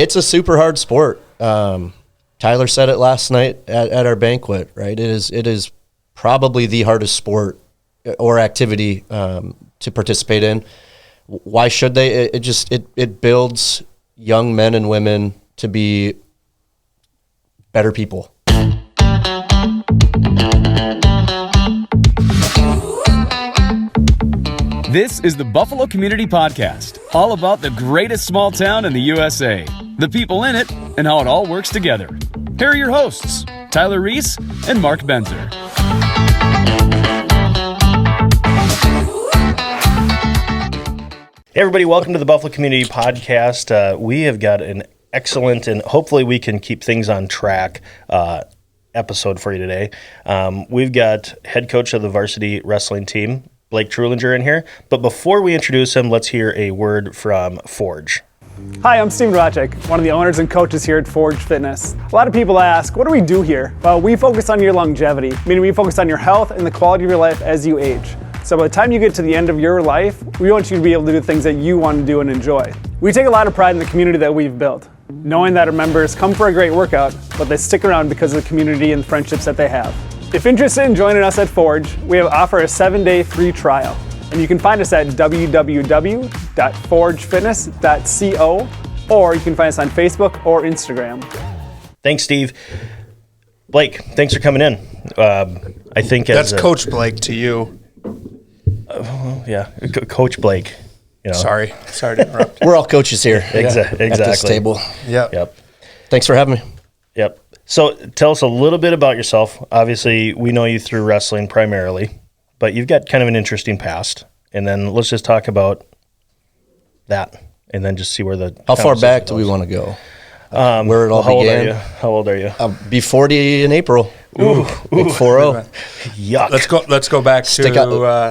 It's a super hard sport. Tyler said it last night at our banquet, right? It is probably the hardest sport or activity to participate in. Why should they? It builds young men and women to be better people. This is the Buffalo Community Podcast, all about the greatest small town in the USA, the people in it, and how it all works together. Here are your hosts, Tyler Reese and Mark Benzer. Hey everybody, welcome to the Buffalo Community Podcast. We have got an excellent, and hopefully we can keep things on track, episode for you today. We've got head coach of the varsity wrestling team, Blake Trullinger, in here. But before we introduce him, let's hear a word from Forge. Hi, I'm Steve Novacek, one of the owners and coaches here at Forge Fitness. A lot of people ask, what do we do here? Well, we focus on your longevity, meaning we focus on your health and the quality of your life as you age. So by the time you get to the end of your life, we want you to be able to do things that you want to do and enjoy. We take a lot of pride in the community that we've built, knowing that our members come for a great workout, but they stick around because of the community and friendships that they have. If interested in joining us at Forge, we offer a 7-day free trial. And you can find us at www.forgefitness.co, or you can find us on Facebook or Instagram. Thanks, Steve. Blake, thanks for coming in. I think that's Coach Blake to you. Coach Blake. You know. Sorry to interrupt. We're all coaches here. Exactly. At this table. Yep. Thanks for having me. Yep. So tell us a little bit about yourself. Obviously, we know you through wrestling primarily, but you've got kind of an interesting past. And then let's just talk about that, and then just see where the How far back do we want to go? Where it all began? How old are you? Be 40 in April. Ooh. 4-0. Yuck. Let's go back to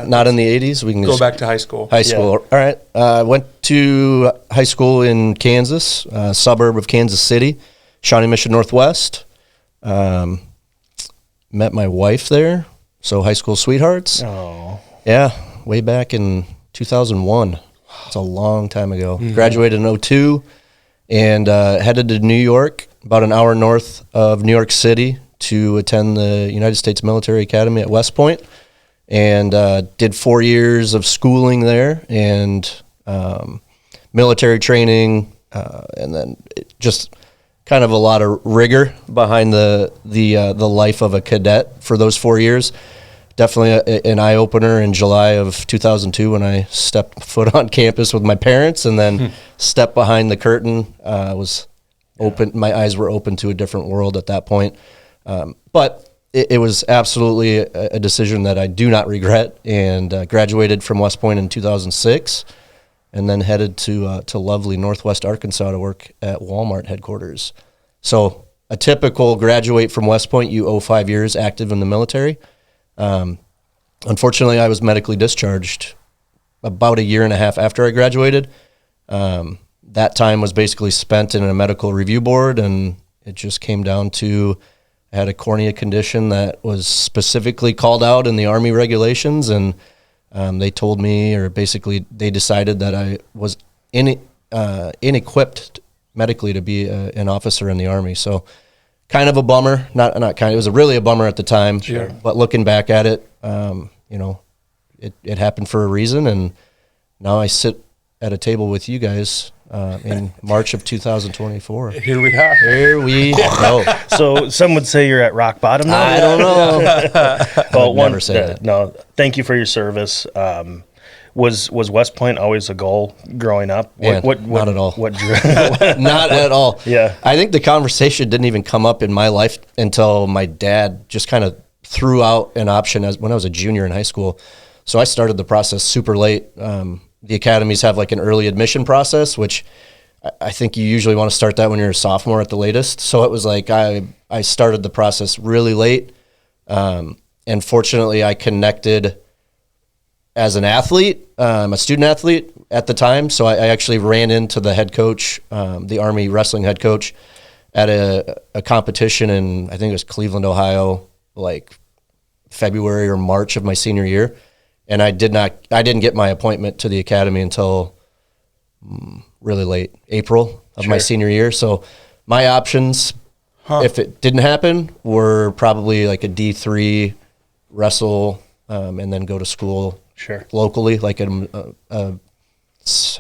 not in the 80s. We can go back to high school. High school. Yeah. All right. Went to high school in Kansas, suburb of Kansas City, Shawnee Mission Northwest. Met my wife there, so high school sweethearts. Oh. Yeah, way back in 2001. It's a long time ago. Graduated in 2002 and headed to New York, about an hour north of New York City, to attend the United States Military Academy at West Point, and did 4 years of schooling there and military training, and then just kind of a lot of rigor behind the life of a cadet for those 4 years. Definitely an eye-opener in July of 2002 when I stepped foot on campus with my parents, and then stepped behind the curtain. Was open. My eyes were open to a different world at that point. But it was absolutely a decision that I do not regret, and graduated from West Point in 2006, and then headed to lovely Northwest Arkansas to work at Walmart headquarters. So a typical graduate from West Point, you owe 5 years active in the military. Unfortunately, I was medically discharged about a year and a half after I graduated. That time was basically spent in a medical review board, and it just came down to I had a cornea condition that was specifically called out in the Army regulations, and they told me, or basically they decided that I was inequipped medically to be an officer in the Army. So kind of a bummer, not kind of, it was really a bummer at the time, sure. But looking back at it, it happened for a reason, and now I sit at a table with you guys in March of 2024. Here we are. Here we go. So some would say you're at rock bottom now. I don't know. Well, never say that. No, thank you for your service. Was West Point always a goal growing up? Not at all. What Not at all. Yeah. I think the conversation didn't even come up in my life until my dad just kind of threw out an option when I was a junior in high school. So I started the process super late. The academies have like an early admission process, which I think you usually want to start that when you're a sophomore at the latest. So it was like I started the process really late. And fortunately, I connected as an athlete, a student athlete at the time. So I actually ran into the head coach, the Army wrestling head coach, at a competition in, I think it was Cleveland, Ohio, like February or March of my senior year. And I didn't get my appointment to the academy until really late April of my senior year. So my options, if it didn't happen, were probably like a D3 wrestle, and then go to school locally, like in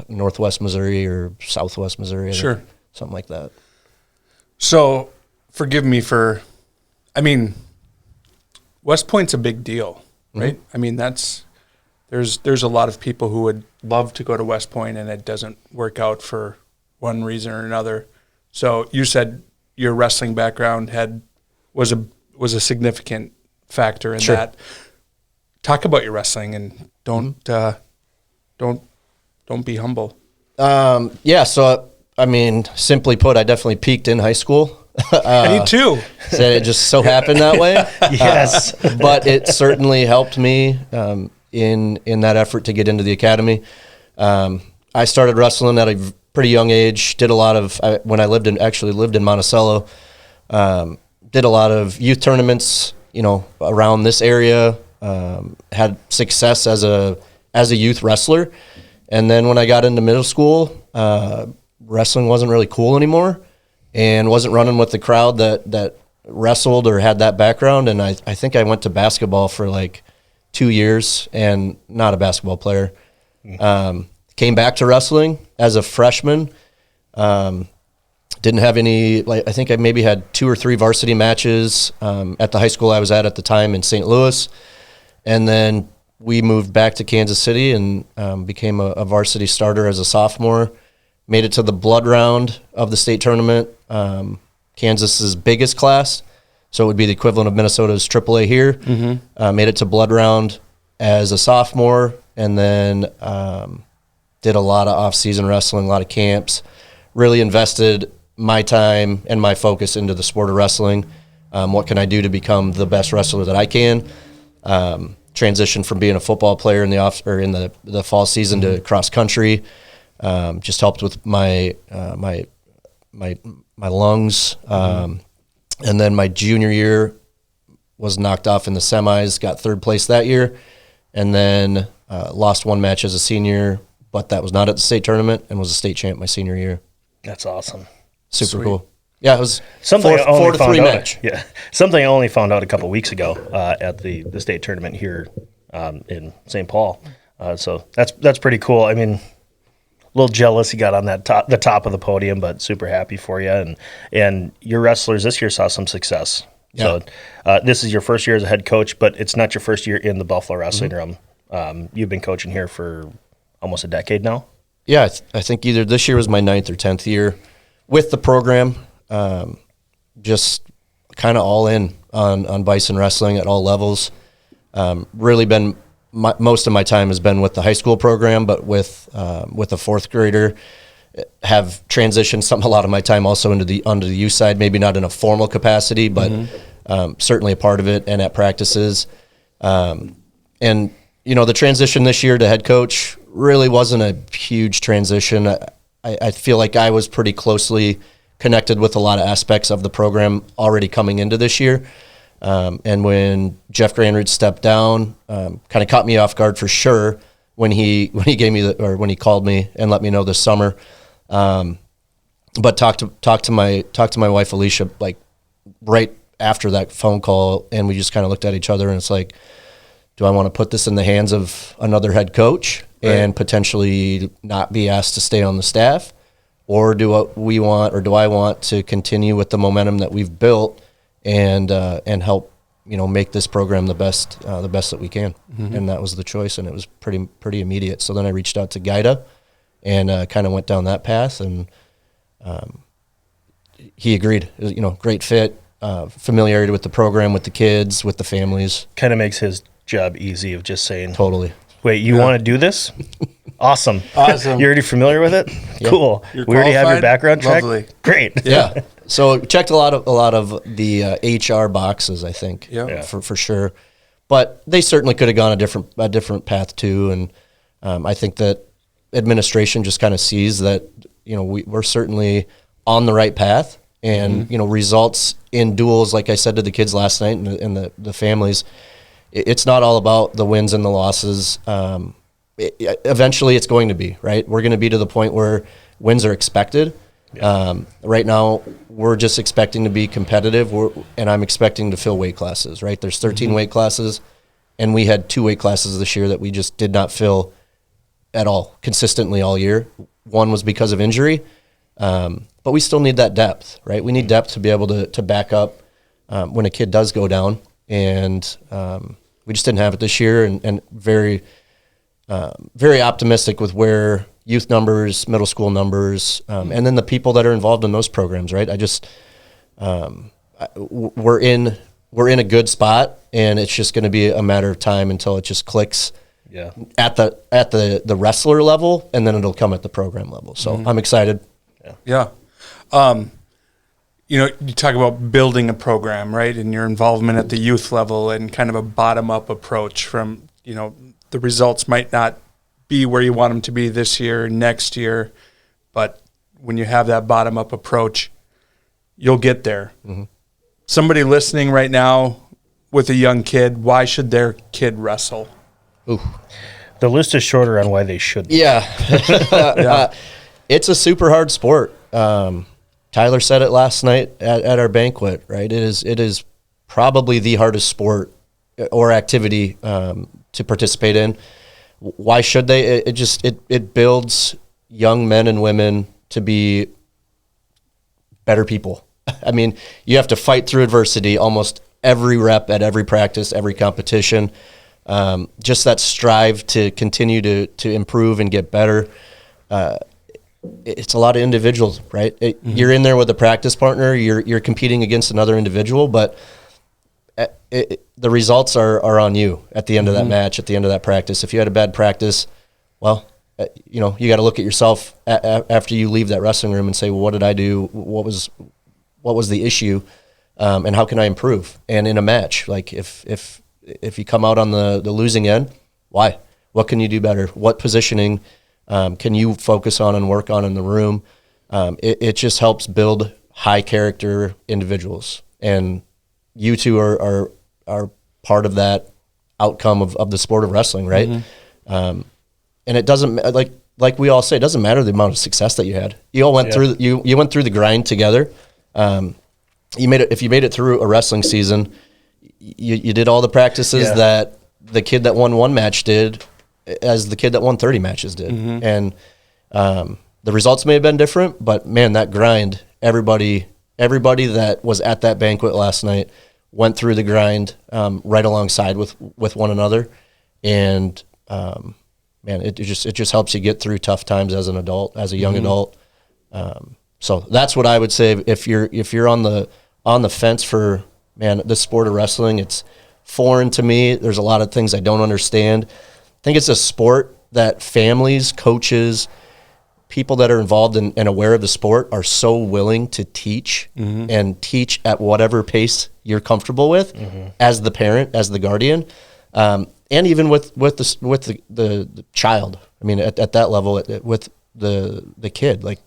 Northwest Missouri or Southwest Missouri, something like that. So, forgive me for, I mean, West Point's a big deal, right? I mean, there's a lot of people who would love to go to West Point and it doesn't work out for one reason or another. So you said your wrestling background was a significant factor in that. Talk about your wrestling and don't be humble. So I mean, simply put, I definitely peaked in high school. Me too. So it just so happened that way. Yes. But it certainly helped me in that effort to get into the academy. I started wrestling at a pretty young age. Did a lot of when I lived in Monticello. Did a lot of youth tournaments, around this area. Had success as a youth wrestler, and then when I got into middle school, wrestling wasn't really cool anymore, and wasn't running with the crowd that wrestled or had that background. And I think I went to basketball for like 2 years, and not a basketball player. Came back to wrestling as a freshman. Didn't have any, I think I maybe had 2 or 3 varsity matches at the high school I was at the time in St. Louis. And then we moved back to Kansas City and became a varsity starter as a sophomore. Made it to the blood round of the state tournament, Kansas's biggest class. So it would be the equivalent of Minnesota's AAA here. Made it to blood round as a sophomore, and then did a lot of off-season wrestling, a lot of camps. Really invested my time and my focus into the sport of wrestling. What can I do to become the best wrestler that I can? Transitioned from being a football player in the fall season to cross country. Just helped with my lungs. And then my junior year was knocked off in the semis, got third place that year, and then lost one match as a senior, but that was not at the state tournament, and was a state champ my senior year. That's awesome. Super cool. Yeah, it was something 4-3 match. Yeah, something I only found out a couple weeks ago at the state tournament here in St. Paul. So that's pretty cool. I mean, a little jealous you got on the top of the podium, but super happy for you. And your wrestlers this year saw some success. Yeah. So this is your first year as a head coach, but it's not your first year in the Buffalo wrestling room. You've been coaching here for almost a decade now. Yeah, I think either this year was my 9th or 10th year with the program. Just kind of all in on Bison wrestling at all levels. Really been most of my time has been with the high school program, but with a fourth grader. Have transitioned a lot of my time also onto the youth side, maybe not in a formal capacity, but certainly a part of it and at practices. And the transition this year to head coach really wasn't a huge transition. I feel like I was pretty closely connected with a lot of aspects of the program already coming into this year. And when Jeff Granrud stepped down, kind of caught me off guard for sure when he gave me when he called me and let me know this summer. But talked to my wife Alicia like right after that phone call, and we just kind of looked at each other, and it's like, do I want to put this in the hands of another head coach and potentially not be asked to stay on the staff, or do I want to continue with the momentum that we've built and help make this program the best that we can? And that was the choice, and it was pretty immediate. So then I reached out to Gaida and kind of went down that path, and he agreed. It was, great fit, familiarity with the program, with the kids, with the families. Kind of makes his job easy of just saying, totally. Wait, you want to do this? Awesome. You're already familiar with it? Yeah. Cool. You're we already have your background check? Lovely. Great. Yeah. So checked a lot of the HR boxes, I think, for sure. But they certainly could have gone a different path too. And I think that administration just kind of sees that, we're certainly on the right path, and, results in duels, like I said to the kids last night and the families, it's not all about the wins and the losses. Eventually it's going to be, right? We're going to be to the point where wins are expected, Right now, we're just expecting to be competitive, and I'm expecting to fill weight classes, right? There's 13 weight classes, and we had 2 weight classes this year that we just did not fill at all, consistently all year. One was because of injury, but we still need that depth, right? We need depth to be able to back up when a kid does go down, and we just didn't have it this year, and very, very optimistic with where youth numbers, middle school numbers, and then the people that are involved in those programs, right? We're in a good spot, and it's just going to be a matter of time until it just clicks at the wrestler level, and then it'll come at the program level. So I'm excited. Yeah. You talk about building a program, right? And your involvement at the youth level and kind of a bottom-up approach from, the results might not be where you want them to be this year, next year, but when you have that bottom-up approach, you'll get there. Somebody listening right now with a young kid, why should their kid wrestle? Ooh. The list is shorter on why they shouldn't. Yeah. It's a super hard sport. Tyler said it last night at our banquet, right? It is probably the hardest sport or activity to participate in. Why should they? It builds young men and women to be better people. I mean, you have to fight through adversity almost every rep at every practice, every competition. Just that strive to continue to improve and get better. It's a lot of individuals, right? You're in there with a practice partner. You're competing against another individual, but the results are on you at the end of that match, at the end of that practice. If you had a bad practice, well, you got to look at yourself after you leave that wrestling room and say, well, what did I do? What was the issue? And how can I improve? And in a match, like if you come out on the losing end, why? What can you do better? What positioning can you focus on and work on in the room? It just helps build high character individuals, and you two are part of that outcome of the sport of wrestling, right? And it doesn't, like we all say, it doesn't matter the amount of success that you had. You all went through you went through the grind together. If you made it through a wrestling season, you did all the practices that the kid that won one match did, as the kid that won 30 matches did. And the results may have been different, but man, that grind, everybody that was at that banquet last night went through the grind right alongside with one another. And man, it just helps you get through tough times as an adult, as a young adult. So that's what I would say. If you're on the fence for, man, the sport of wrestling, it's foreign to me. There's a lot of things I don't understand. I think it's a sport that families, coaches, people that are involved and aware of the sport are so willing to teach and teach at whatever pace you're comfortable with as the parent, as the guardian, and even with the child. I mean, at that level, with the kid, like,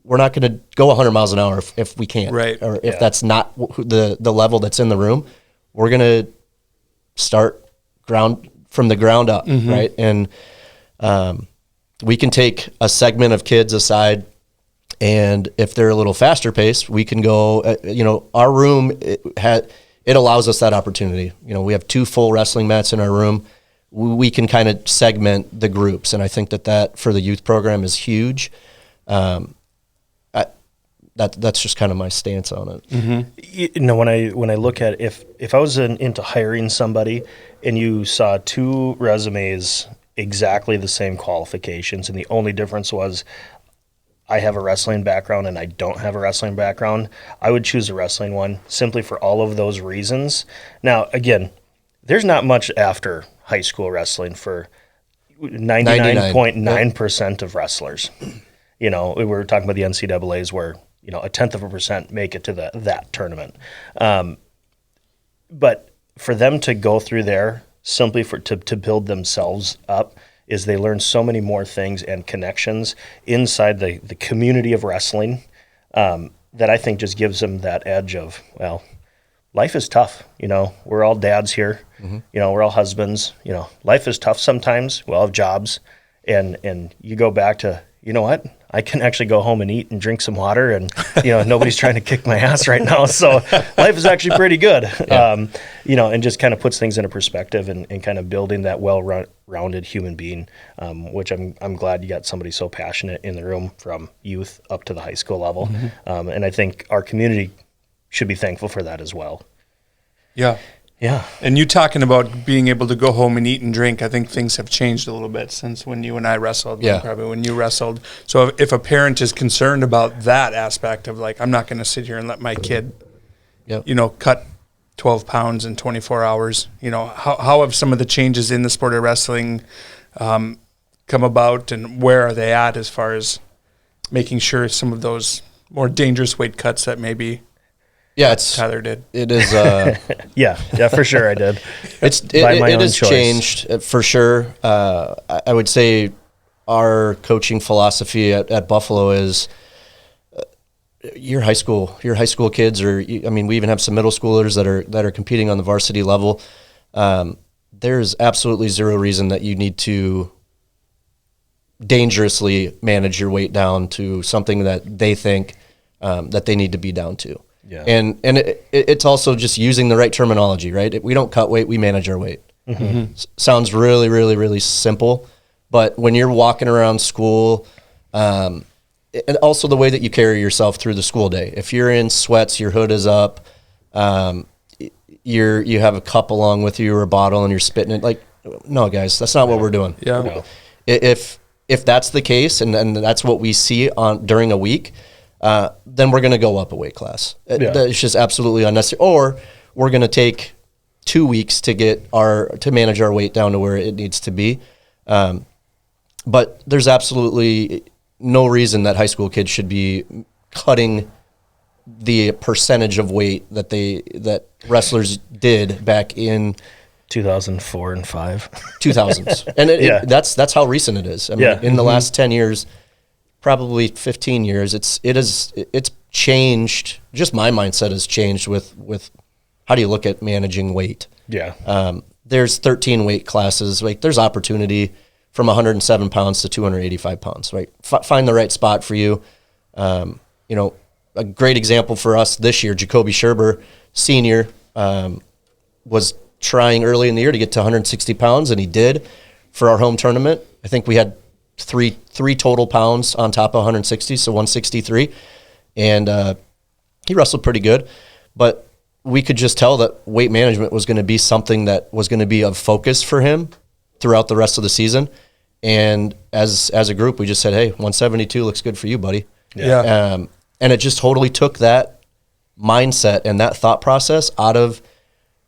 we're not going to go 100 miles an hour if we can't, right? Or if that's not the level that's in the room. We're going to start from the ground up, right? And we can take a segment of kids aside, and if they're a little faster paced, we can go. Our room it allows us that opportunity. We have 2 full wrestling mats in our room. We can kind of segment the groups, and I think that for the youth program is huge. That's just kind of my stance on it. When I look at if I was into hiring somebody and you saw 2 resumes, exactly the same qualifications, and the only difference was I have a wrestling background and I don't have a wrestling background, I would choose the wrestling one simply for all of those reasons. Now, again, there's not much after high school wrestling for 99.9% of wrestlers. We were talking about the NCAAs where 0.1% make it to that tournament. But for them to go through there simply to build themselves up is they learn so many more things and connections inside the community of wrestling that I think just gives them that edge of, well, life is tough. We're all dads here. We're all husbands. Life is tough sometimes. We all have jobs. And you go back to, you know what? I can actually go home and eat and drink some water, and nobody's trying to kick my ass right now. So life is actually pretty good. Yeah. And just kind of puts things into perspective and kind of building that well-rounded human being, which I'm glad you got somebody so passionate in the room from youth up to the high school level. And I think our community should be thankful for that as well. Yeah. Yeah. And you talking about being able to go home and eat and drink, I think things have changed a little bit since when you and I wrestled, probably when you wrestled. So if a parent is concerned about that aspect of like, I'm not going to sit here and let my kid, cut 12 pounds in 24 hours, how have some of the changes in the sport of wrestling come about, and where are they at as far as making sure some of those more dangerous weight cuts that maybe Tyler did? It is. Yeah, for sure I did. It has changed for sure. I would say our coaching philosophy at Buffalo is your high school kids, or we even have some middle schoolers that are competing on the varsity level. There's absolutely zero reason that you need to dangerously manage your weight down to something that they think that they need to be down to. Yeah. And it's also just using the right terminology, right? We don't cut weight, we manage our weight. Sounds really, really, really simple, but when you're walking around school, and also the way that you carry yourself through the school day, if you're in sweats, your hood is up, you have a cup along with you or a bottle and you're spitting it, like, no, guys, that's not what we're doing. Yeah. No. If that's the case, and that's what we see during a week, then we're going to go up a weight class. It's just absolutely unnecessary. Or we're going to take 2 weeks to manage our weight down to where it needs to be. But there's absolutely no reason that high school kids should be cutting the percentage of weight that wrestlers did back in 2004 and 5. 2000s. And that's how recent it is. In the last 10 years, probably 15 years, it's changed. Just my mindset has changed with how do you look at managing weight? Yeah. There's 13 weight classes. Like, there's opportunity from 107 pounds to 285 pounds, right? Find the right spot for you. A great example for us this year, Jacoby Scherber, senior, was trying early in the year to get to 160 pounds, and he did for our home tournament. I think we had three total pounds on top of 160, so 163, and he wrestled pretty good. But we could just tell that weight management was going to be something that was going to be of focus for him throughout the rest of the season. And as a group, we just said, hey, 172 looks good for you, buddy. Yeah. And it just totally took that mindset and that thought process out of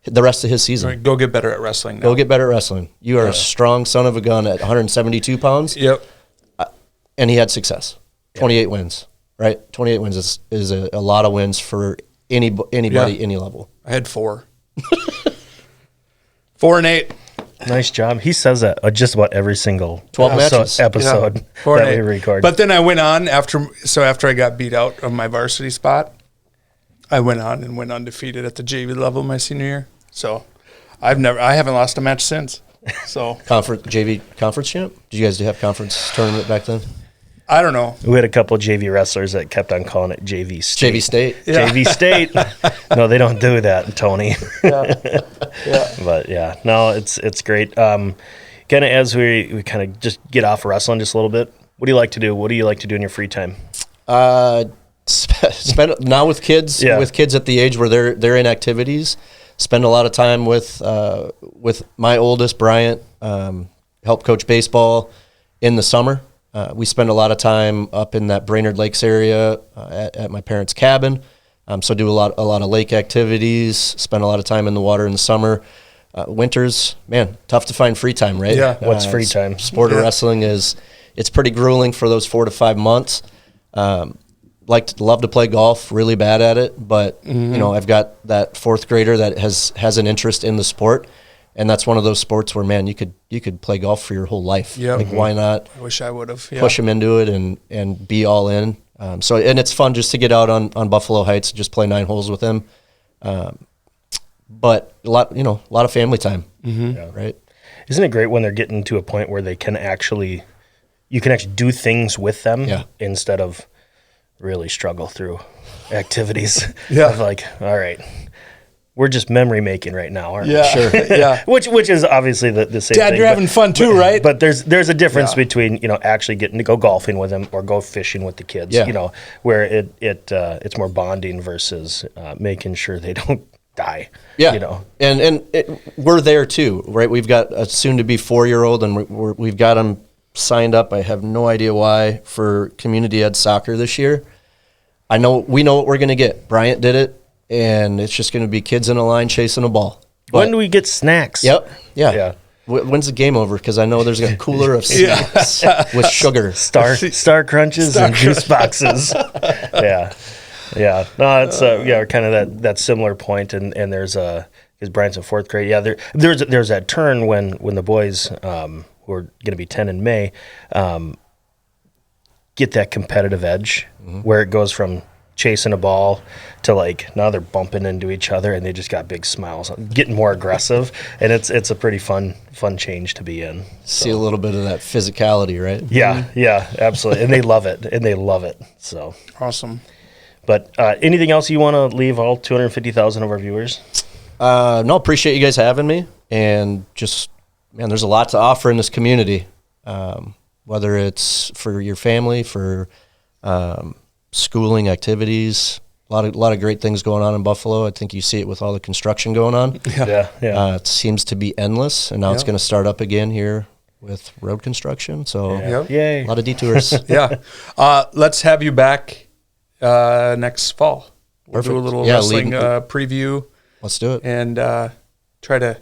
the rest of his season. Right, go get better at wrestling now. Go get better at wrestling. You are a strong son of a gun at 172 pounds. Yep. And he had success. 28 wins, right? 28 wins is a lot of wins for anybody, any level. I had 4. 4 and 8. Nice job. He says that just about every single 12 matches episode that we record. But then I went on after I got beat out of my varsity spot, I went on and went undefeated at the JV level my senior year. So I haven't lost a match since. So JV conference champ? Did you guys have conference tournament back then? I don't know. We had a couple of JV wrestlers that kept on calling it JV State. JV State. Yeah. JV State. No, they don't do that, Tony. Yeah. But yeah, no, it's great. Kind of as we kind of just get off wrestling just a little bit. What do you like to do? What do you like to do in your free time? Spend now with kids. Yeah. With kids at the age where they're in activities. Spend a lot of time with my oldest Bryant. Help coach baseball in the summer. We spend a lot of time up in that Brainerd Lakes area at my parents' cabin. So do a lot of lake activities. Spend a lot of time in the water in the summer. Winters, man, tough to find free time, right? Yeah. What's free time? Sport of wrestling it's pretty grueling for those 4 to 5 months. Love to play golf, really bad at it, but I've got that 4th grader that has an interest in the sport. And that's one of those sports where, man, you could play golf for your whole life. Yep. Like, why not? I wish I would have. Yeah. Push them into it and be all in. And it's fun just to get out on Buffalo Heights and just play 9 holes with him. But a lot of family time, right? Isn't it great when they're getting to a point where they can actually, you can actually do things with them Yeah. instead of really struggle through activities. Yeah. Of like, all right, we're just memory making right now, aren't we? Yeah. Sure. Yeah. Which is obviously the same Dad, thing. you're having fun too, right? But there's a difference Yeah. between, actually getting to go golfing with them or go fishing with the kids, Yeah. where it's more bonding versus making sure they don't die. Yeah. And we're there too, right? We've got a soon to be 4-year-old and we've got him signed up. I have no idea why for community ed soccer this year. We know what we're going to get. Bryant did it, and it's just going to be kids in a line chasing a ball. When do we get snacks? Yep. Yeah. Yeah. When's the game over? Because I know there's a cooler of snacks with sugar. Star crunches and juice boxes. Yeah. Yeah. No, it's kind of that similar point, and there's because Bryant's in 4th grade. Yeah, there's that turn when the boys who are going to be 10 in May get that competitive edge where it goes from chasing a ball to like now they're bumping into each other and they just got big smiles, getting more aggressive, and it's a pretty fun change to be in. See a little bit of that physicality, right? Yeah, absolutely, and they love it. So Awesome. But anything else you want to leave all 250,000 of our viewers? No, appreciate you guys having me, and just, man, there's a lot to offer in this community, whether it's for your family, for schooling activities, a lot of great things going on in Buffalo. I think you see it with all the construction going on. Yeah. It seems to be endless, and now it's Yeah. going to start up again here with road construction. So Yep. Yay. a lot of detours. Yeah. Let's have you back next fall. We'll do a Perfect. little Yeah, wrestling leading- preview Let's do it. and try to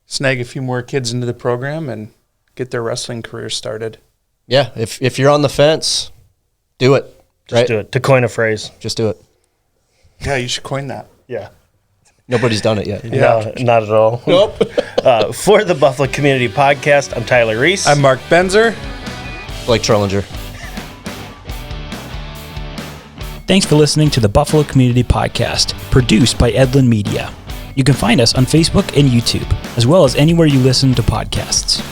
snag a few more kids into the program and get their wrestling careers started. Yeah, if you're on the fence, do it. Just do it. To coin a phrase. Just do it. Yeah, you should coin that. Yeah. Nobody's done it yet. No, not at all. Nope. For the Buffalo Community Podcast, I'm Tyler Reese. I'm Mark Benzer. Blake Trullinger. Thanks for listening to the Buffalo Community Podcast, produced by Edlin Media. You can find us on Facebook and YouTube, as well as anywhere you listen to podcasts.